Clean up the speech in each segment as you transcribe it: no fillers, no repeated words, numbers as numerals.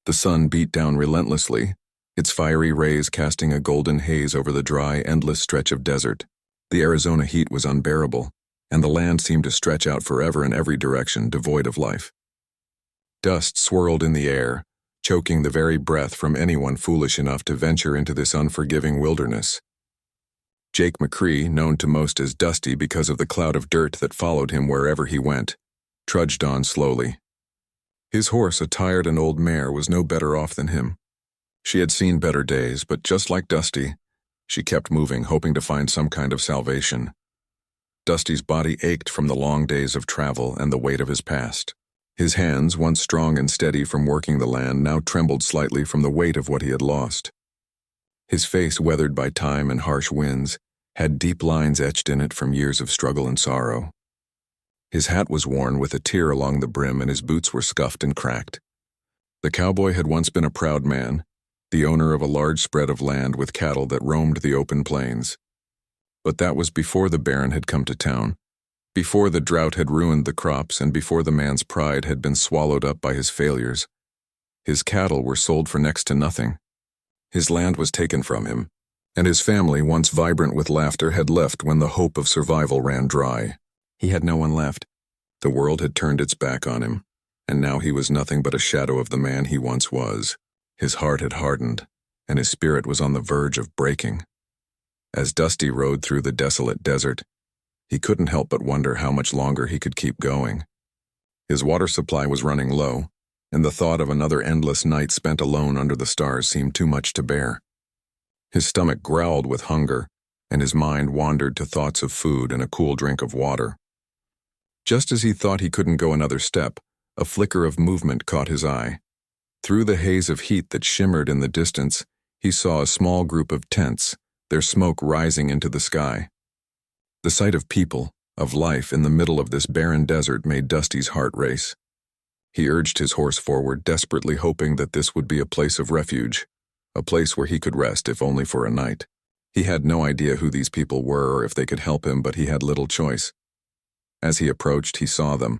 The sun beat down relentlessly, its fiery rays casting a golden haze over the dry, endless stretch of desert. The Arizona heat was unbearable, and the land seemed to stretch out forever in every direction, devoid of life. Dust swirled in the air, choking the very breath from anyone foolish enough to venture into this unforgiving wilderness. Jake McCree, known to most as Dusty because of the cloud of dirt that followed him wherever he went, trudged on slowly. His horse, a tired and old mare, was no better off than him. She had seen better days, but just like Dusty, she kept moving, hoping to find some kind of salvation. Dusty's body ached from the long days of travel and the weight of his past. His hands, once strong and steady from working the land, now trembled slightly from the weight of what he had lost. His face, weathered by time and harsh winds, had deep lines etched in it from years of struggle and sorrow. His hat was worn with a tear along the brim, and his boots were scuffed and cracked. The cowboy had once been a proud man, the owner of a large spread of land with cattle that roamed the open plains. But that was before the Baron had come to town, before the drought had ruined the crops, and before the man's pride had been swallowed up by his failures. His cattle were sold for next to nothing. His land was taken from him, and his family, once vibrant with laughter, had left when the hope of survival ran dry. He had no one left. The world had turned its back on him, and now he was nothing but a shadow of the man he once was. His heart had hardened, and his spirit was on the verge of breaking. As Dusty rode through the desolate desert, he couldn't help but wonder how much longer he could keep going. His water supply was running low, and the thought of another endless night spent alone under the stars seemed too much to bear. His stomach growled with hunger, and his mind wandered to thoughts of food and a cool drink of water. Just as he thought he couldn't go another step, a flicker of movement caught his eye. Through the haze of heat that shimmered in the distance, he saw a small group of tents, their smoke rising into the sky. The sight of people, of life in the middle of this barren desert made Dusty's heart race. He urged his horse forward, desperately hoping that this would be a place of refuge, a place where he could rest if only for a night. He had no idea who these people were or if they could help him, but he had little choice. As he approached, he saw them,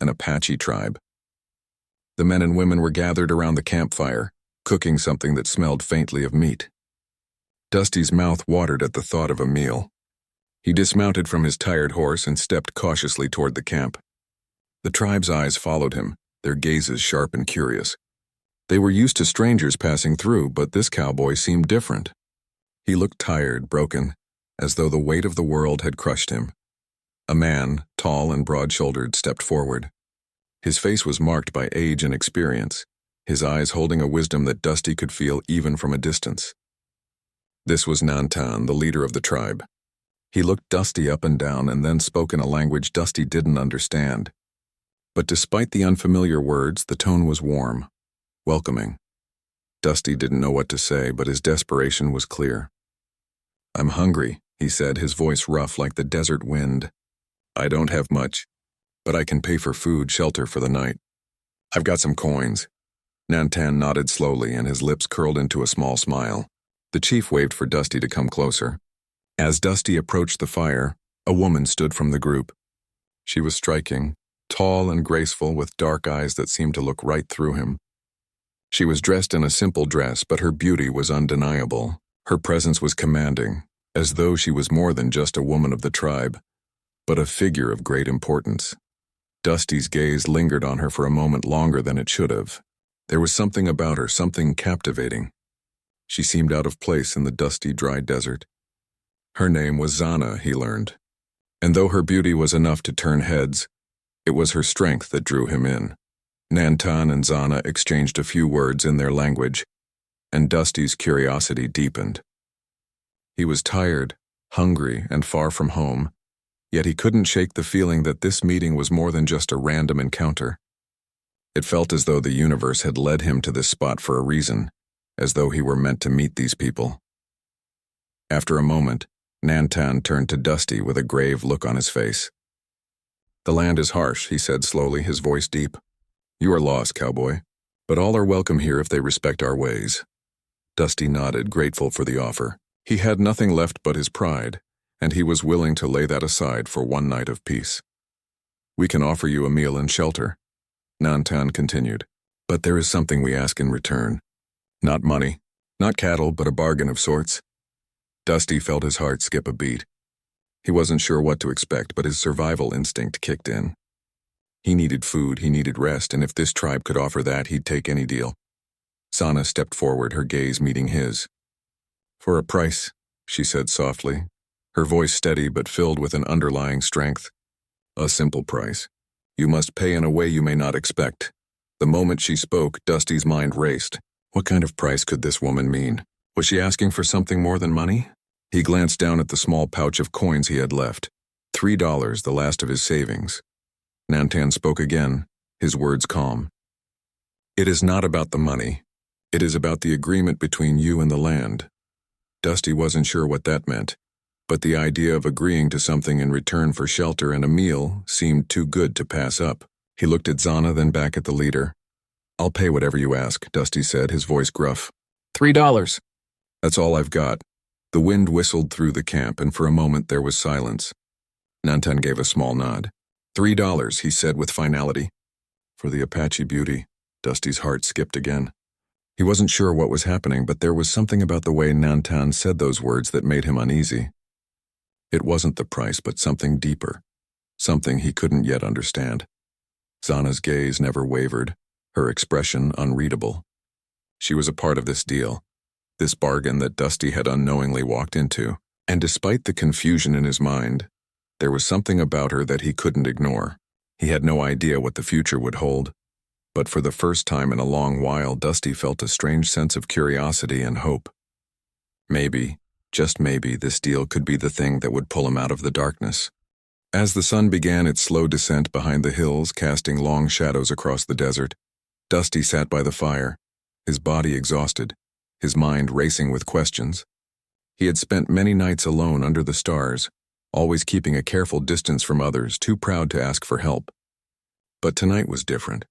an Apache tribe. The men and women were gathered around the campfire, cooking something that smelled faintly of meat. Dusty's mouth watered at the thought of a meal. He dismounted from his tired horse and stepped cautiously toward the camp. The tribe's eyes followed him, their gazes sharp and curious. They were used to strangers passing through, but this cowboy seemed different. He looked tired, broken, as though the weight of the world had crushed him. A man, tall and broad-shouldered, stepped forward. His face was marked by age and experience, his eyes holding a wisdom that Dusty could feel even from a distance. This was Nantan, the leader of the tribe. He looked Dusty up and down and then spoke in a language Dusty didn't understand. But despite the unfamiliar words, the tone was warm, welcoming. Dusty didn't know what to say, but his desperation was clear. "I'm hungry," he said, his voice rough like the desert wind. "I don't have much, but I can pay for food, shelter for the night. I've got some coins." Nantan nodded slowly, and his lips curled into a small smile. The chief waved for Dusty to come closer. As Dusty approached the fire, a woman stood from the group. She was striking, tall and graceful, with dark eyes that seemed to look right through him. She was dressed in a simple dress, but her beauty was undeniable. Her presence was commanding, as though she was more than just a woman of the tribe, but a figure of great importance. Dusty's gaze lingered on her for a moment longer than it should have. There was something about her, something captivating. She seemed out of place in the dusty, dry desert. Her name was Zana, he learned. And though her beauty was enough to turn heads, it was her strength that drew him in. Nantan and Zana exchanged a few words in their language, and Dusty's curiosity deepened. He was tired, hungry, and far from home, yet he couldn't shake the feeling that this meeting was more than just a random encounter. It felt as though the universe had led him to this spot for a reason, as though he were meant to meet these people. After a moment, Nantan turned to Dusty with a grave look on his face. "The land is harsh," he said slowly, his voice deep. "You are lost, cowboy, but all are welcome here if they respect our ways." Dusty nodded, grateful for the offer. He had nothing left but his pride, and he was willing to lay that aside for one night of peace. "We can offer you a meal and shelter," Nantan continued, But there is something we ask in return. Not money, not cattle, but a bargain of sorts. Dusty felt his heart skip a beat. He wasn't sure what to expect, but his survival instinct kicked in. He needed food, he needed rest, and if this tribe could offer that, he'd take any deal. Zana stepped forward, her gaze meeting his. "For a price," she said softly, her voice steady but filled with an underlying strength. "A simple price. You must pay in a way you may not expect." The moment she spoke, Dusty's mind raced. What kind of price could this woman mean? Was she asking for something more than money? He glanced down at the small pouch of coins he had left. $3, the last of his savings. Nantan spoke again, his words calm. "It is not about the money. It is about the agreement between you and the land." Dusty wasn't sure what that meant, but the idea of agreeing to something in return for shelter and a meal seemed too good to pass up. He looked at Zana, then back at the leader. "I'll pay whatever you ask," Dusty said, his voice gruff. $3. "That's all I've got." The wind whistled through the camp, and for a moment there was silence. Nantan gave a small nod. $3, he said with finality. For the Apache beauty, Dusty's heart skipped again. He wasn't sure what was happening, but there was something about the way Nantan said those words that made him uneasy. It wasn't the price, but something deeper, something he couldn't yet understand. Zana's gaze never wavered, her expression unreadable. She was a part of this deal, this bargain that Dusty had unknowingly walked into, and despite the confusion in his mind, there was something about her that he couldn't ignore. He had no idea what the future would hold, but for the first time in a long while, Dusty felt a strange sense of curiosity and hope. Maybe, just maybe, this deal could be the thing that would pull him out of the darkness. As the sun began its slow descent behind the hills, casting long shadows across the desert, Dusty sat by the fire, his body exhausted, his mind racing with questions. He had spent many nights alone under the stars, always keeping a careful distance from others, too proud to ask for help. But tonight was different.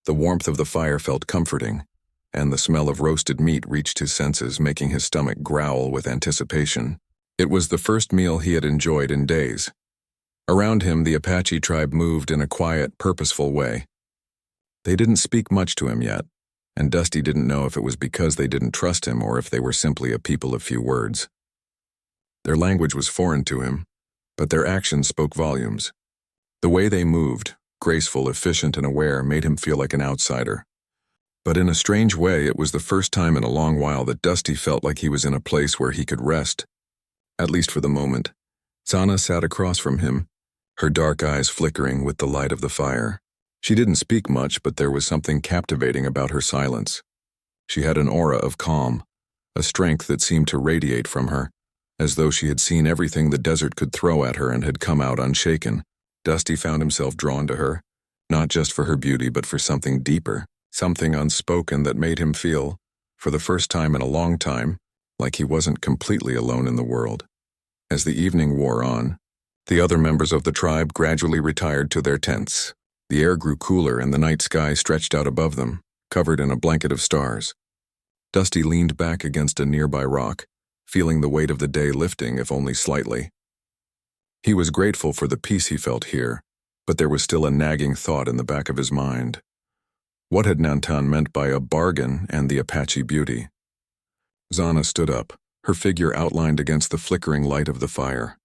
The warmth of the fire felt comforting, and the smell of roasted meat reached his senses, making his stomach growl with anticipation. It was the first meal he had enjoyed in days. Around him, the Apache tribe moved in a quiet, purposeful way. They didn't speak much to him yet, and Dusty didn't know if it was because they didn't trust him or if they were simply a people of few words. Their language was foreign to him, but their actions spoke volumes. The way they moved, graceful, efficient, and aware, made him feel like an outsider. But in a strange way, it was the first time in a long while that Dusty felt like he was in a place where he could rest. At least for the moment. Zana sat across from him, her dark eyes flickering with the light of the fire. She didn't speak much, but there was something captivating about her silence. She had an aura of calm, a strength that seemed to radiate from her, as though she had seen everything the desert could throw at her and had come out unshaken. Dusty found himself drawn to her, not just for her beauty, but for something deeper, something unspoken that made him feel, for the first time in a long time, like he wasn't completely alone in the world. As the evening wore on, the other members of the tribe gradually retired to their tents. The air grew cooler and the night sky stretched out above them, covered in a blanket of stars. Dusty leaned back against a nearby rock, feeling the weight of the day lifting, if only slightly. He was grateful for the peace he felt here, but there was still a nagging thought in the back of his mind. What had Nantan meant by a bargain and the Apache beauty? Zana stood up, her figure outlined against the flickering light of the fire.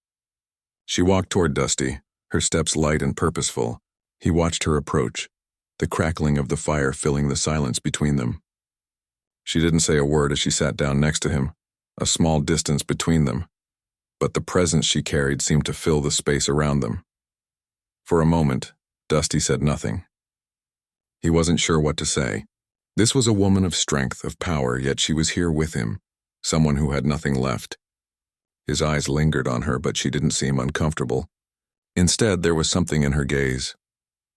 She walked toward Dusty, her steps light and purposeful. He watched her approach, the crackling of the fire filling the silence between them. She didn't say a word as she sat down next to him, a small distance between them, but the presence she carried seemed to fill the space around them. For a moment, Dusty said nothing. He wasn't sure what to say. This was a woman of strength, of power, yet she was here with him, someone who had nothing left. His eyes lingered on her, but she didn't seem uncomfortable. Instead, there was something in her gaze,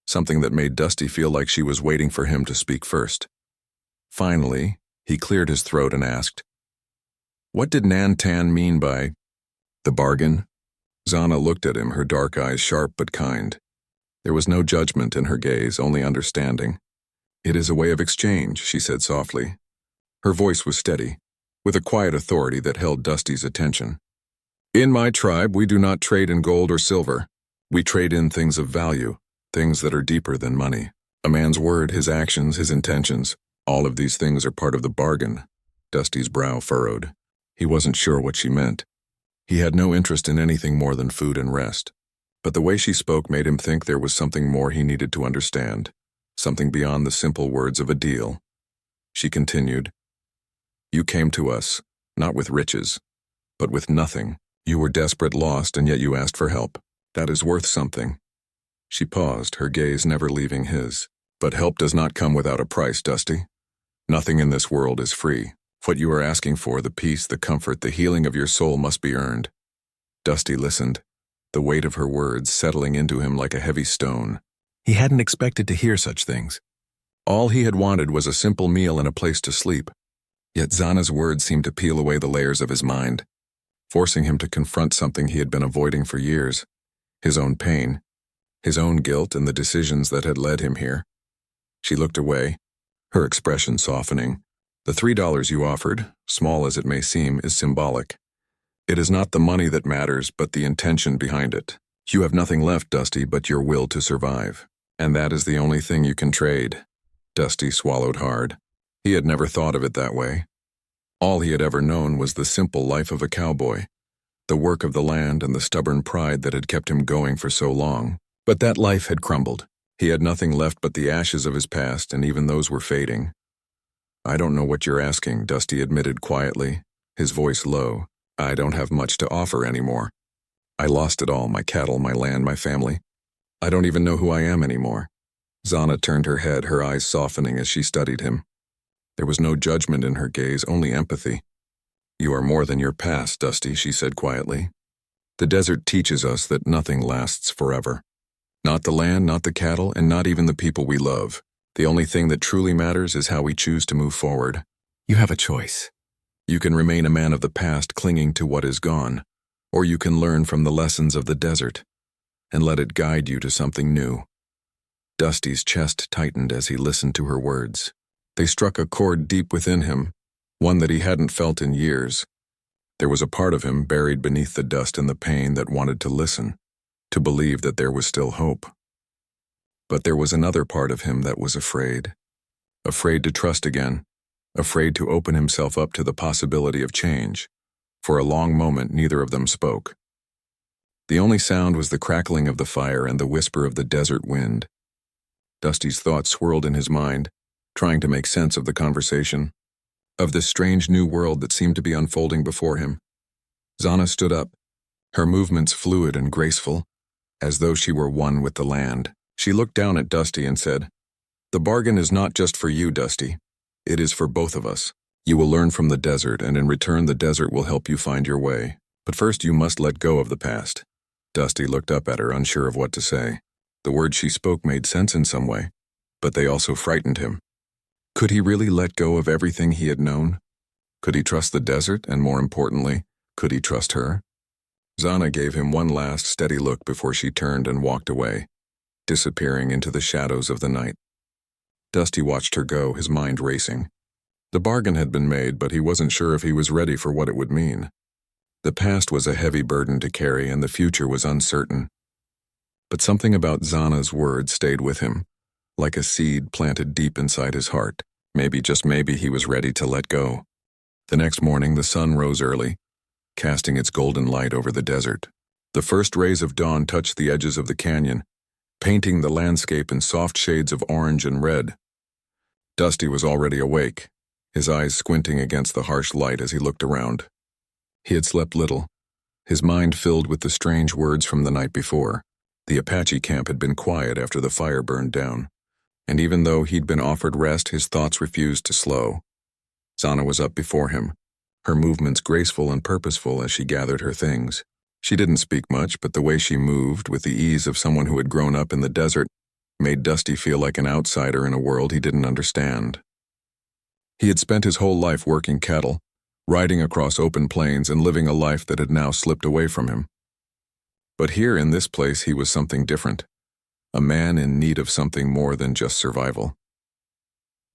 something that made Dusty feel like she was waiting for him to speak first. Finally, he cleared his throat and asked, "What did Nantan mean by the bargain?" Zana looked at him, her dark eyes sharp but kind. There was no judgment in her gaze, only understanding. "It is a way of exchange," she said softly. Her voice was steady, with a quiet authority that held Dusty's attention. "In my tribe, we do not trade in gold or silver. We trade in things of value, things that are deeper than money." A man's word, his actions, his intentions, all of these things are part of the bargain. Dusty's brow furrowed. He wasn't sure what she meant. He had no interest in anything more than food and rest. But the way she spoke made him think there was something more he needed to understand, something beyond the simple words of a deal. She continued, "You came to us, not with riches, but with nothing. You were desperate, lost, and yet you asked for help. That is worth something." She paused, her gaze never leaving his. "But help does not come without a price, Dusty. Nothing in this world is free. What you are asking for, the peace, the comfort, the healing of your soul must be earned." Dusty listened, the weight of her words settling into him like a heavy stone. He hadn't expected to hear such things. All he had wanted was a simple meal and a place to sleep. Yet Zana's words seemed to peel away the layers of his mind, forcing him to confront something he had been avoiding for years, his own pain, his own guilt, and the decisions that had led him here. She looked away, her expression softening. "The $3 you offered, small as it may seem, is symbolic. It is not the money that matters, but the intention behind it. You have nothing left, Dusty, but your will to survive. And that is the only thing you can trade." Dusty swallowed hard. He had never thought of it that way. All he had ever known was the simple life of a cowboy, the work of the land and the stubborn pride that had kept him going for so long. But that life had crumbled. He had nothing left but the ashes of his past, and even those were fading. "I don't know what you're asking," Dusty admitted quietly, his voice low. "I don't have much to offer anymore. I lost it all, my cattle, my land, my family. I don't even know who I am anymore." Zana turned her head, her eyes softening as she studied him. There was no judgment in her gaze, only empathy. "You are more than your past, Dusty," she said quietly. "The desert teaches us that nothing lasts forever. Not the land, not the cattle, and not even the people we love. The only thing that truly matters is how we choose to move forward. You have a choice. You can remain a man of the past clinging to what is gone, or you can learn from the lessons of the desert and let it guide you to something new." Dusty's chest tightened as he listened to her words. They struck a chord deep within him, one that he hadn't felt in years. There was a part of him buried beneath the dust and the pain that wanted to listen, to believe that there was still hope. But there was another part of him that was afraid to trust again, afraid to open himself up to the possibility of change. For a long moment, neither of them spoke. The only sound was the crackling of the fire and the whisper of the desert wind. Dusty's thoughts swirled in his mind, trying to make sense of the conversation, of this strange new world that seemed to be unfolding before him. Zana stood up, her movements fluid and graceful, as though she were one with the land. She looked down at Dusty and said, "The bargain is not just for you, Dusty. It is for both of us. You will learn from the desert, and in return the desert will help you find your way. But first you must let go of the past." Dusty looked up at her, unsure of what to say. The words she spoke made sense in some way, but they also frightened him. Could he really let go of everything he had known? Could he trust the desert, and more importantly, could he trust her? Zana gave him one last steady look before she turned and walked away, disappearing into the shadows of the night. Dusty watched her go, his mind racing. The bargain had been made, but he wasn't sure if he was ready for what it would mean. The past was a heavy burden to carry, and the future was uncertain. But something about Zana's words stayed with him, like a seed planted deep inside his heart. Maybe, just maybe, he was ready to let go. The next morning, the sun rose early, casting its golden light over the desert. The first rays of dawn touched the edges of the canyon, painting the landscape in soft shades of orange and red. Dusty was already awake, his eyes squinting against the harsh light as he looked around. He had slept little, his mind filled with the strange words from the night before. The Apache camp had been quiet after the fire burned down, and even though he'd been offered rest, his thoughts refused to slow. Zana was up before him, her movements graceful and purposeful as she gathered her things. She didn't speak much, but the way she moved, with the ease of someone who had grown up in the desert, made Dusty feel like an outsider in a world he didn't understand. He had spent his whole life working cattle, riding across open plains and living a life that had now slipped away from him. But here in this place he was something different, a man in need of something more than just survival.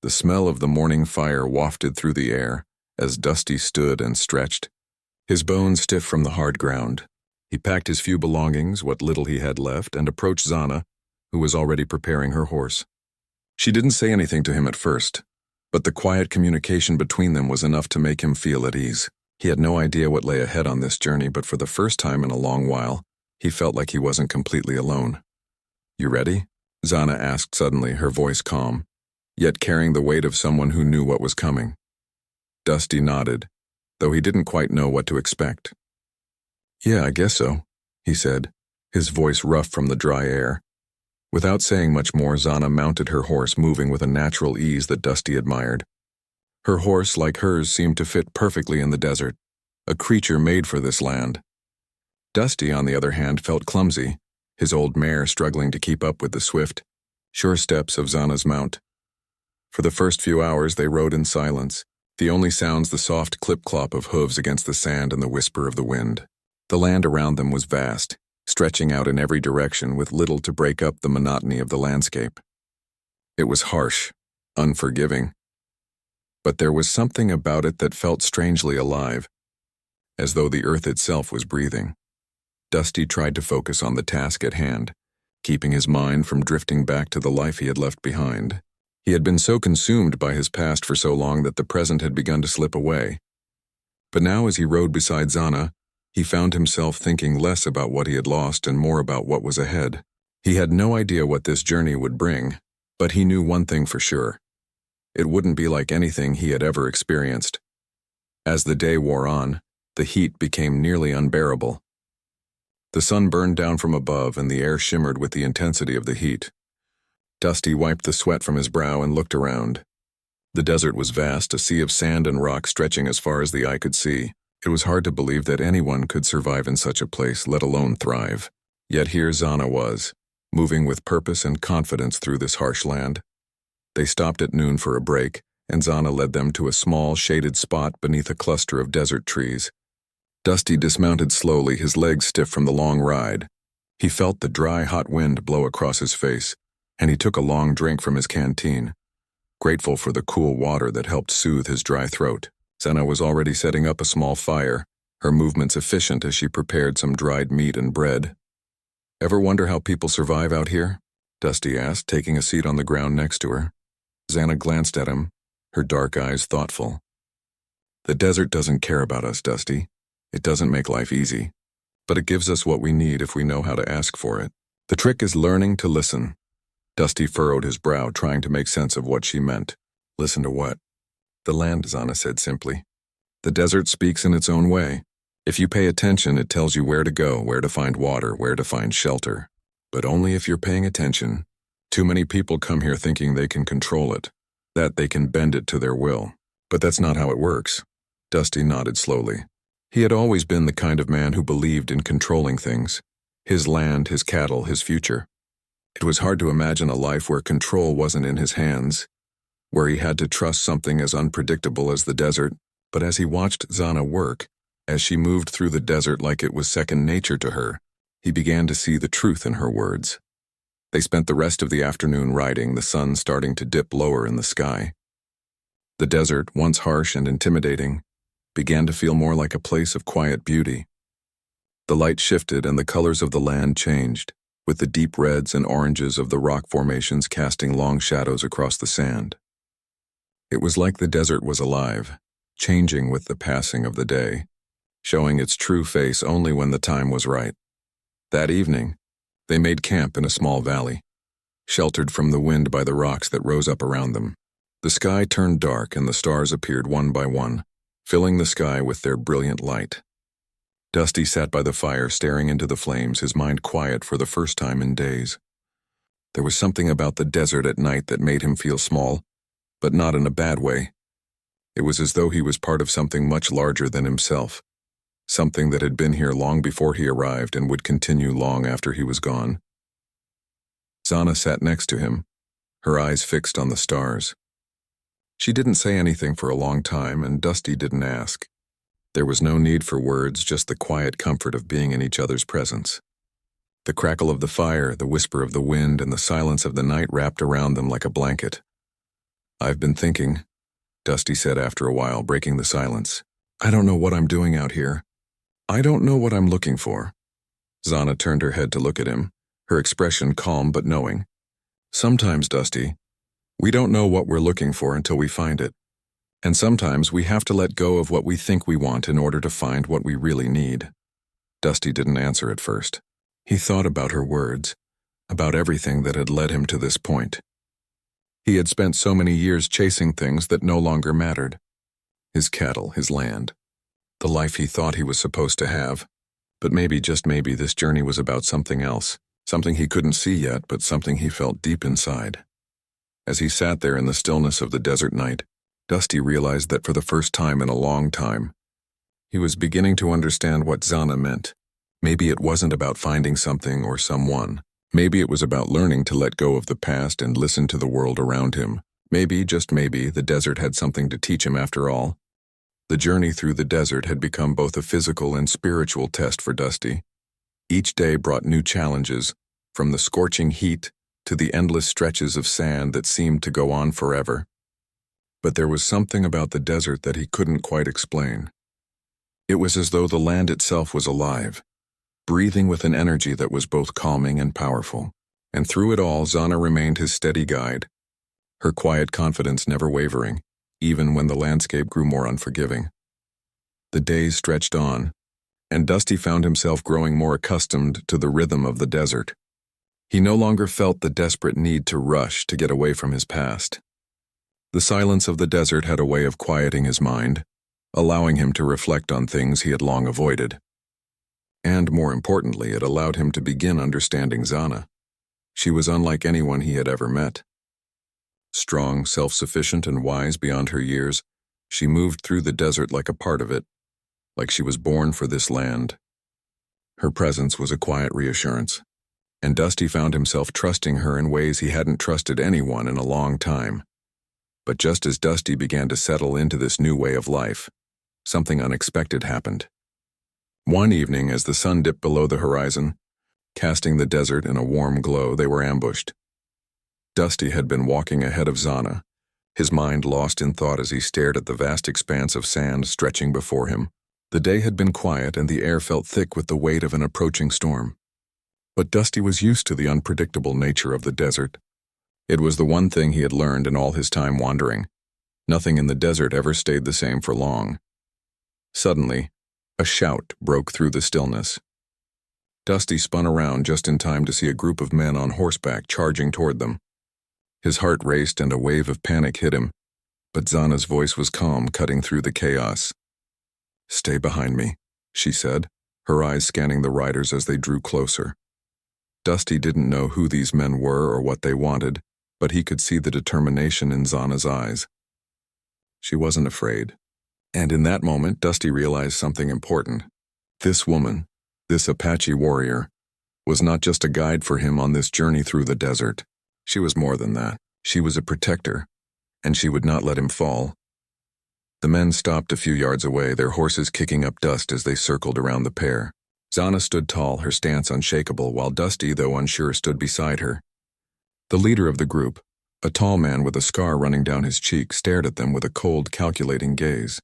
The smell of the morning fire wafted through the air as Dusty stood and stretched, his bones stiff from the hard ground. He packed his few belongings, what little he had left, and approached Zana, who was already preparing her horse. She didn't say anything to him at first, but the quiet communication between them was enough to make him feel at ease. He had no idea what lay ahead on this journey, but for the first time in a long while, he felt like he wasn't completely alone. "You ready?" Zana asked suddenly, her voice calm, yet carrying the weight of someone who knew what was coming. Dusty nodded, though he didn't quite know what to expect. "Yeah, I guess so," he said, his voice rough from the dry air. Without saying much more, Zana mounted her horse, moving with a natural ease that Dusty admired. Her horse, like hers, seemed to fit perfectly in the desert, a creature made for this land. Dusty, on the other hand, felt clumsy, his old mare struggling to keep up with the swift, sure steps of Zana's mount. For the first few hours they rode in silence, the only sounds the soft clip-clop of hooves against the sand and the whisper of the wind. The land around them was vast, stretching out in every direction with little to break up the monotony of the landscape. It was harsh, unforgiving, but there was something about it that felt strangely alive, as though the earth itself was breathing. Dusty tried to focus on the task at hand, keeping his mind from drifting back to the life he had left behind. He had been so consumed by his past for so long that the present had begun to slip away. But now, as he rode beside Zana, he found himself thinking less about what he had lost and more about what was ahead. He had no idea what this journey would bring, but he knew one thing for sure. It wouldn't be like anything he had ever experienced. As the day wore on, the heat became nearly unbearable. The sun burned down from above and the air shimmered with the intensity of the heat. Dusty wiped the sweat from his brow and looked around. The desert was vast, a sea of sand and rock stretching as far as the eye could see. It was hard to believe that anyone could survive in such a place, let alone thrive. Yet here Zana was, moving with purpose and confidence through this harsh land. They stopped at noon for a break, and Zana led them to a small, shaded spot beneath a cluster of desert trees. Dusty dismounted slowly, his legs stiff from the long ride. He felt the dry, hot wind blow across his face, and he took a long drink from his canteen, grateful for the cool water that helped soothe his dry throat. Zana was already setting up a small fire, her movements efficient as she prepared some dried meat and bread. "Ever wonder how people survive out here?" Dusty asked, taking a seat on the ground next to her. Zana glanced at him, her dark eyes thoughtful. "The desert doesn't care about us, Dusty. It doesn't make life easy, but it gives us what we need if we know how to ask for it. The trick is learning to listen." Dusty furrowed his brow, trying to make sense of what she meant. "Listen to what?" "The land," Zana said simply. "The desert speaks in its own way. If you pay attention, it tells you where to go, where to find water, where to find shelter. But only if you're paying attention. Too many people come here thinking they can control it, that they can bend it to their will. But that's not how it works." Dusty nodded slowly. He had always been the kind of man who believed in controlling things. His land, his cattle, his future. It was hard to imagine a life where control wasn't in his hands, where he had to trust something as unpredictable as the desert. But as he watched Zana work, as she moved through the desert like it was second nature to her, he began to see the truth in her words. They spent the rest of the afternoon riding, the sun starting to dip lower in the sky. The desert, once harsh and intimidating, began to feel more like a place of quiet beauty. The light shifted and the colors of the land changed, with the deep reds and oranges of the rock formations casting long shadows across the sand. It was like the desert was alive, changing with the passing of the day, showing its true face only when the time was right. That evening, they made camp in a small valley, sheltered from the wind by the rocks that rose up around them. The sky turned dark and the stars appeared one by one, filling the sky with their brilliant light. Dusty sat by the fire, staring into the flames, his mind quiet for the first time in days. There was something about the desert at night that made him feel small, but not in a bad way. It was as though he was part of something much larger than himself, something that had been here long before he arrived and would continue long after he was gone. Zana sat next to him, her eyes fixed on the stars. She didn't say anything for a long time, and Dusty didn't ask. There was no need for words, just the quiet comfort of being in each other's presence. The crackle of the fire, the whisper of the wind, and the silence of the night wrapped around them like a blanket. "I've been thinking," Dusty said after a while, breaking the silence. "I don't know what I'm doing out here. I don't know what I'm looking for." Zana turned her head to look at him, her expression calm but knowing. "Sometimes, Dusty, We don't know what we're looking for until we find it. And sometimes we have to let go of what we think we want in order to find what we really need. Dusty didn't answer at first. He thought about her words, about everything that had led him to this point. He had spent so many years chasing things that no longer mattered. His cattle, his land, the life he thought he was supposed to have. But maybe, just maybe, this journey was about something else, something he couldn't see yet, but something he felt deep inside. As he sat there in the stillness of the desert night, Dusty realized that for the first time in a long time, he was beginning to understand what Zana meant. Maybe it wasn't about finding something or someone. Maybe it was about learning to let go of the past and listen to the world around him. Maybe, just maybe, the desert had something to teach him after all. The journey through the desert had become both a physical and spiritual test for Dusty. Each day brought new challenges, from the scorching heat to the endless stretches of sand that seemed to go on forever. But there was something about the desert that he couldn't quite explain. It was as though the land itself was alive, breathing with an energy that was both calming and powerful. And through it all, Zana remained his steady guide, her quiet confidence never wavering, even when the landscape grew more unforgiving. The days stretched on, and Dusty found himself growing more accustomed to the rhythm of the desert. He no longer felt the desperate need to rush to get away from his past. The silence of the desert had a way of quieting his mind, allowing him to reflect on things he had long avoided. And more importantly, it allowed him to begin understanding Zana. She was unlike anyone he had ever met. Strong, self-sufficient, and wise beyond her years, she moved through the desert like a part of it, like she was born for this land. Her presence was a quiet reassurance, and Dusty found himself trusting her in ways he hadn't trusted anyone in a long time. But just as Dusty began to settle into this new way of life, something unexpected happened. One evening, as the sun dipped below the horizon, casting the desert in a warm glow, they were ambushed. Dusty had been walking ahead of Zana, his mind lost in thought as he stared at the vast expanse of sand stretching before him. The day had been quiet and the air felt thick with the weight of an approaching storm. But Dusty was used to the unpredictable nature of the desert. It was the one thing he had learned in all his time wandering. Nothing in the desert ever stayed the same for long. Suddenly, a shout broke through the stillness. Dusty spun around just in time to see a group of men on horseback charging toward them. His heart raced and a wave of panic hit him, but Zana's voice was calm, cutting through the chaos. "Stay behind me," she said, her eyes scanning the riders as they drew closer. Dusty didn't know who these men were or what they wanted, but he could see the determination in Zana's eyes. She wasn't afraid. And in that moment, Dusty realized something important. This woman, this Apache warrior, was not just a guide for him on this journey through the desert. She was more than that. She was a protector, and she would not let him fall. The men stopped a few yards away, their horses kicking up dust as they circled around the pair. Zana stood tall, her stance unshakable, while Dusty, though unsure, stood beside her. The leader of the group, a tall man with a scar running down his cheek, stared at them with a cold, calculating gaze.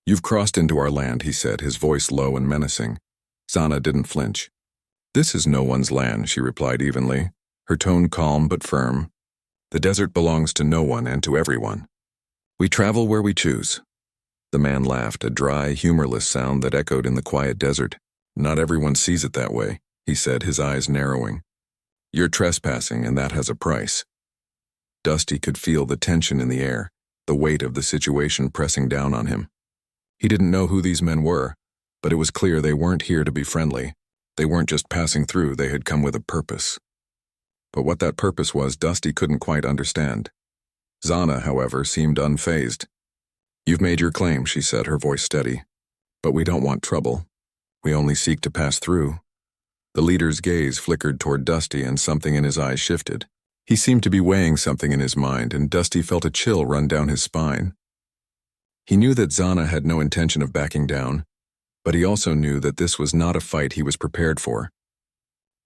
"You've crossed into our land," he said, his voice low and menacing. Zana didn't flinch. "This is no one's land," she replied evenly, her tone calm but firm. "The desert belongs to no one and to everyone. We travel where we choose." The man laughed, a dry, humorless sound that echoed in the quiet desert. "Not everyone sees it that way," he said, his eyes narrowing. "You're trespassing, and that has a price." Dusty could feel the tension in the air, the weight of the situation pressing down on him. He didn't know who these men were, but it was clear they weren't here to be friendly. They weren't just passing through, they had come with a purpose. But what that purpose was, Dusty couldn't quite understand. Zana, however, seemed unfazed. "You've made your claim," she said, her voice steady. "But we don't want trouble. We only seek to pass through." The leader's gaze flickered toward Dusty, and something in his eyes shifted. He seemed to be weighing something in his mind, and Dusty felt a chill run down his spine. He knew that Zana had no intention of backing down, but he also knew that this was not a fight he was prepared for.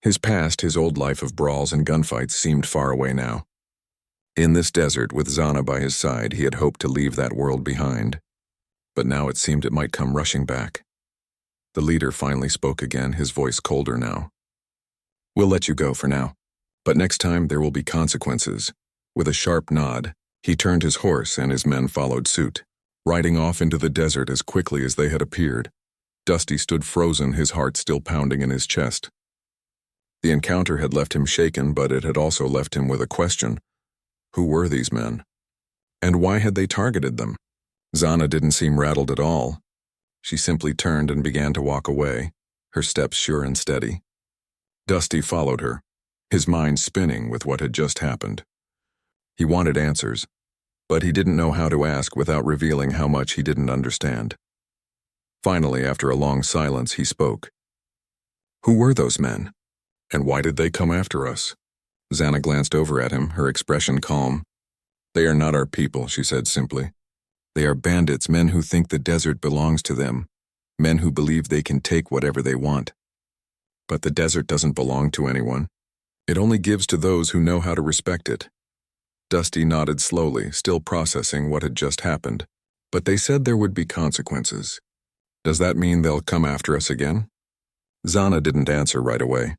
His past, his old life of brawls and gunfights, seemed far away now. In this desert, with Zana by his side, he had hoped to leave that world behind. But now it seemed it might come rushing back. The leader finally spoke again, his voice colder now. "We'll let you go for now, but next time there will be consequences. With a sharp nod, he turned his horse and his men followed suit, riding off into the desert as quickly as they had appeared. Dusty stood frozen, his heart still pounding in his chest. The encounter had left him shaken, but it had also left him with a question. Who were these men? And why had they targeted them? Zana didn't seem rattled at all. She simply turned and began to walk away, her steps sure and steady. Dusty followed her, his mind spinning with what had just happened. He wanted answers, but he didn't know how to ask without revealing how much he didn't understand. Finally, after a long silence, he spoke. Who were those men? And why did they come after us? Zana glanced over at him, her expression calm. They are not our people, she said simply. They are bandits, men who think the desert belongs to them, men who believe they can take whatever they want. But the desert doesn't belong to anyone. It only gives to those who know how to respect it. Dusty nodded slowly, still processing what had just happened. But they said there would be consequences. Does that mean they'll come after us again? Zana didn't answer right away.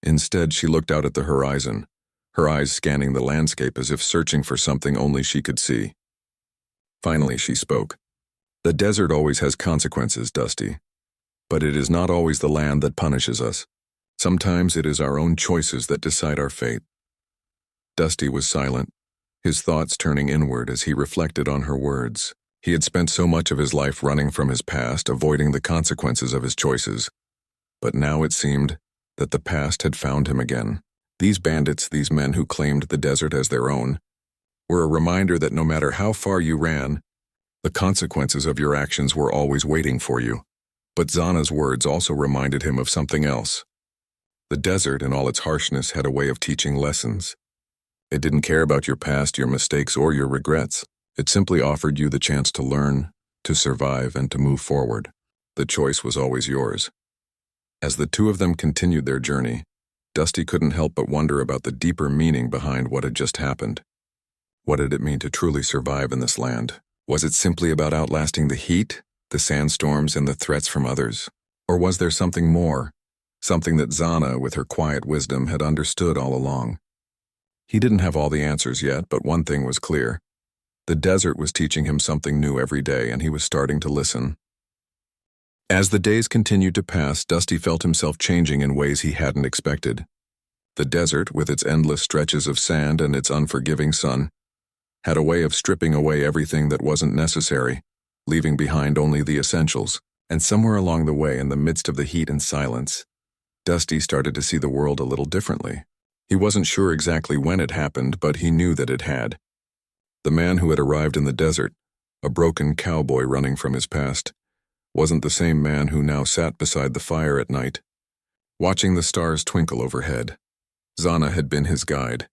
Instead, she looked out at the horizon, her eyes scanning the landscape as if searching for something only she could see. Finally, she spoke. The desert always has consequences, Dusty. But it is not always the land that punishes us. Sometimes it is our own choices that decide our fate. Dusty was silent, his thoughts turning inward as he reflected on her words. He had spent so much of his life running from his past, avoiding the consequences of his choices. But now it seemed that the past had found him again. These bandits, these men who claimed the desert as their own, were a reminder that no matter how far you ran, the consequences of your actions were always waiting for you. But Zana's words also reminded him of something else. The desert, in all its harshness, had a way of teaching lessons. It didn't care about your past, your mistakes, or your regrets. It simply offered you the chance to learn, to survive, and to move forward. The choice was always yours. As the two of them continued their journey, Dusty couldn't help but wonder about the deeper meaning behind what had just happened. What did it mean to truly survive in this land? Was it simply about outlasting the heat, the sandstorms, and the threats from others? Or was there something more, something that Zana, with her quiet wisdom, had understood all along? He didn't have all the answers yet, but one thing was clear. The desert was teaching him something new every day, and he was starting to listen. As the days continued to pass, Dusty felt himself changing in ways he hadn't expected. The desert, with its endless stretches of sand and its unforgiving sun, had a way of stripping away everything that wasn't necessary, leaving behind only the essentials. And somewhere along the way, in the midst of the heat and silence, Dusty started to see the world a little differently. He wasn't sure exactly when it happened, but he knew that it had. The man who had arrived in the desert, a broken cowboy running from his past, wasn't the same man who now sat beside the fire at night, watching the stars twinkle overhead. Zana had been his guide,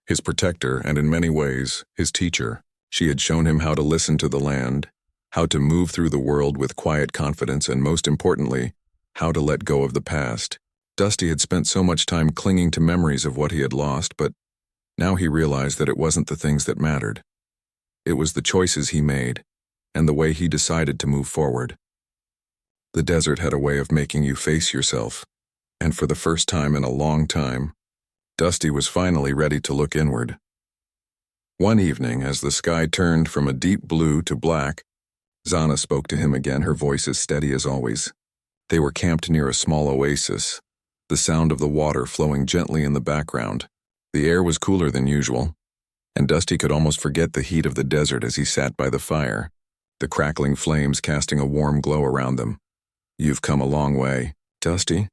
his protector, and in many ways, his teacher. She had shown him how to listen to the land, how to move through the world with quiet confidence, and most importantly, how to let go of the past. Dusty had spent so much time clinging to memories of what he had lost, but now he realized that it wasn't the things that mattered. It was the choices he made, and the way he decided to move forward. The desert had a way of making you face yourself, and for the first time in a long time, Dusty was finally ready to look inward. One evening, as the sky turned from a deep blue to black, Zana spoke to him again, her voice as steady as always. They were camped near a small oasis, the sound of the water flowing gently in the background. The air was cooler than usual, and Dusty could almost forget the heat of the desert as he sat by the fire, the crackling flames casting a warm glow around them. "You've come a long way, Dusty,"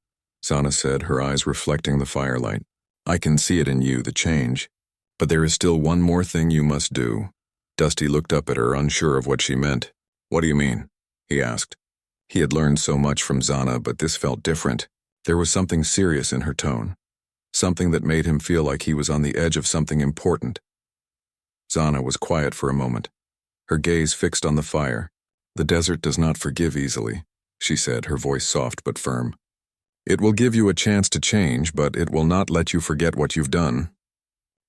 Zana said, her eyes reflecting the firelight. "I can see it in you, the change. But there is still one more thing you must do." Dusty looked up at her, unsure of what she meant. "What do you mean?" he asked. He had learned so much from Zana, but this felt different. There was something serious in her tone, something that made him feel like he was on the edge of something important. Zana was quiet for a moment, her gaze fixed on the fire. "The desert does not forgive easily," she said, her voice soft but firm. "It will give you a chance to change, but it will not let you forget what you've done.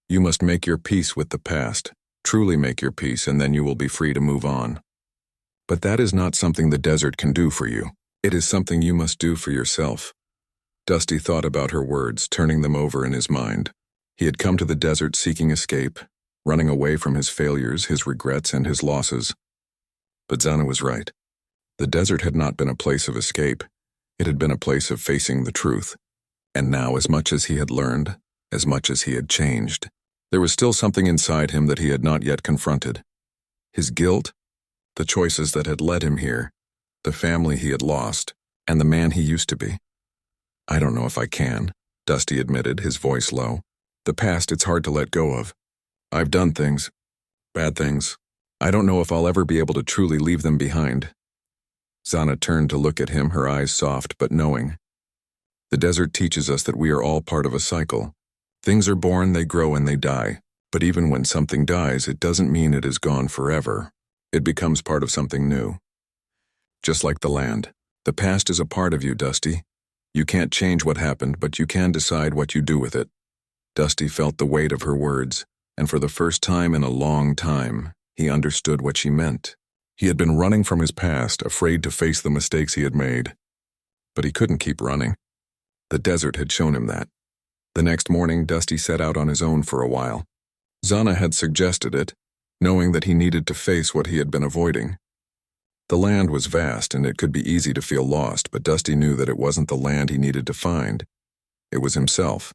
You must make your peace with the past, truly make your peace, and then you will be free to move on. But that is not something the desert can do for you. It is something you must do for yourself." Dusty thought about her words, turning them over in his mind. He had come to the desert seeking escape, running away from his failures, his regrets, and his losses. But Zana was right. The desert had not been a place of escape. It had been a place of facing the truth. And now, as much as he had learned, as much as he had changed, there was still something inside him that he had not yet confronted. His guilt, the choices that had led him here, the family he had lost, and the man he used to be. "I don't know if I can," Dusty admitted, his voice low. "The past, it's hard to let go of. I've done things, bad things. I don't know if I'll ever be able to truly leave them behind." Zana turned to look at him, her eyes soft but knowing. The desert teaches us that we are all part of a cycle. Things are born, they grow, and they die. But even when something dies, it doesn't mean it is gone forever. It becomes part of something new. Just like the land, the past is a part of you, Dusty. You can't change what happened, but you can decide what you do with it. Dusty felt the weight of her words, and for the first time in a long time, he understood what she meant. He had been running from his past, afraid to face the mistakes he had made. But he couldn't keep running. The desert had shown him that. The next morning, Dusty set out on his own for a while. Zana had suggested it, knowing that he needed to face what he had been avoiding. The land was vast, and it could be easy to feel lost, but Dusty knew that it wasn't the land he needed to find. It was himself.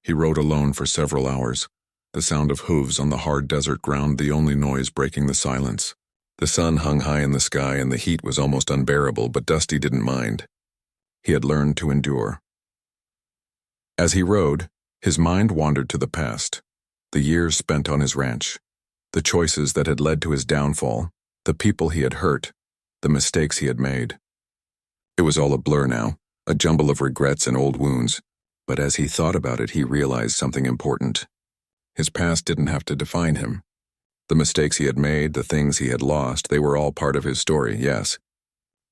He rode alone for several hours, the sound of hooves on the hard desert ground the only noise breaking the silence. The sun hung high in the sky, and the heat was almost unbearable, but Dusty didn't mind. He had learned to endure. As he rode, his mind wandered to the past, the years spent on his ranch, the choices that had led to his downfall, the people he had hurt, the mistakes he had made. It was all a blur now, a jumble of regrets and old wounds, but as he thought about it, he realized something important. His past didn't have to define him. The mistakes he had made, the things he had lost, they were all part of his story, yes,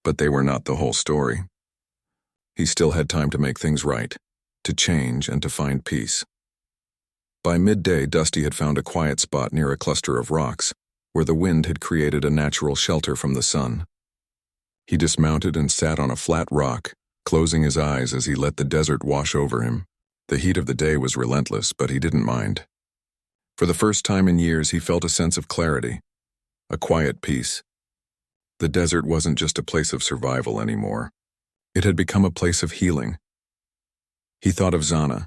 but they were not the whole story. He still had time to make things right, to change and to find peace. By midday, Dusty had found a quiet spot near a cluster of rocks, where the wind had created a natural shelter from the sun. He dismounted and sat on a flat rock, closing his eyes as he let the desert wash over him. The heat of the day was relentless, but he didn't mind. For the first time in years, he felt a sense of clarity, a quiet peace. The desert wasn't just a place of survival anymore. It had become a place of healing. He thought of Zana,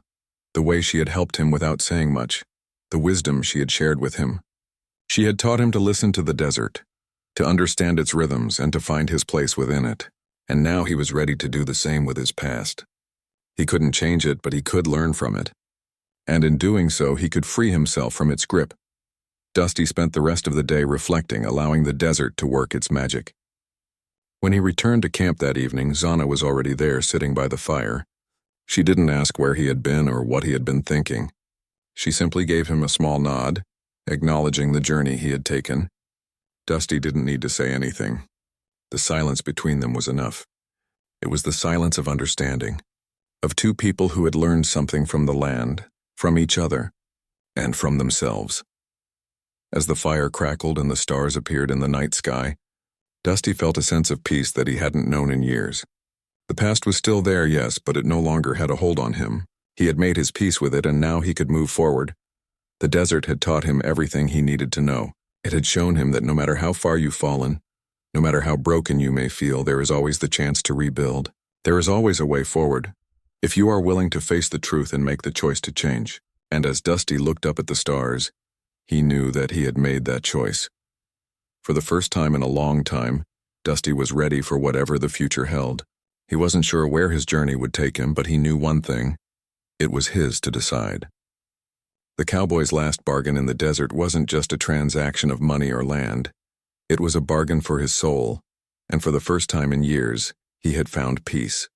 the way she had helped him without saying much, the wisdom she had shared with him. She had taught him to listen to the desert, to understand its rhythms and to find his place within it, and now he was ready to do the same with his past. He couldn't change it, but he could learn from it. And in doing so, he could free himself from its grip. Dusty spent the rest of the day reflecting, allowing the desert to work its magic. When he returned to camp that evening, Zana was already there, sitting by the fire. She didn't ask where he had been or what he had been thinking. She simply gave him a small nod, acknowledging the journey he had taken. Dusty didn't need to say anything. The silence between them was enough. It was the silence of understanding, of two people who had learned something from the land, from each other, and from themselves. As the fire crackled and the stars appeared in the night sky, Dusty felt a sense of peace that he hadn't known in years. The past was still there, yes, but it no longer had a hold on him. He had made his peace with it, and now he could move forward. The desert had taught him everything he needed to know. It had shown him that no matter how far you've fallen, no matter how broken you may feel, there is always the chance to rebuild. There is always a way forward, if you are willing to face the truth and make the choice to change. And as Dusty looked up at the stars, he knew that he had made that choice. For the first time in a long time, Dusty was ready for whatever the future held. He wasn't sure where his journey would take him, but he knew one thing: it was his to decide. The cowboy's last bargain in the desert wasn't just a transaction of money or land. It was a bargain for his soul, and for the first time in years, he had found peace.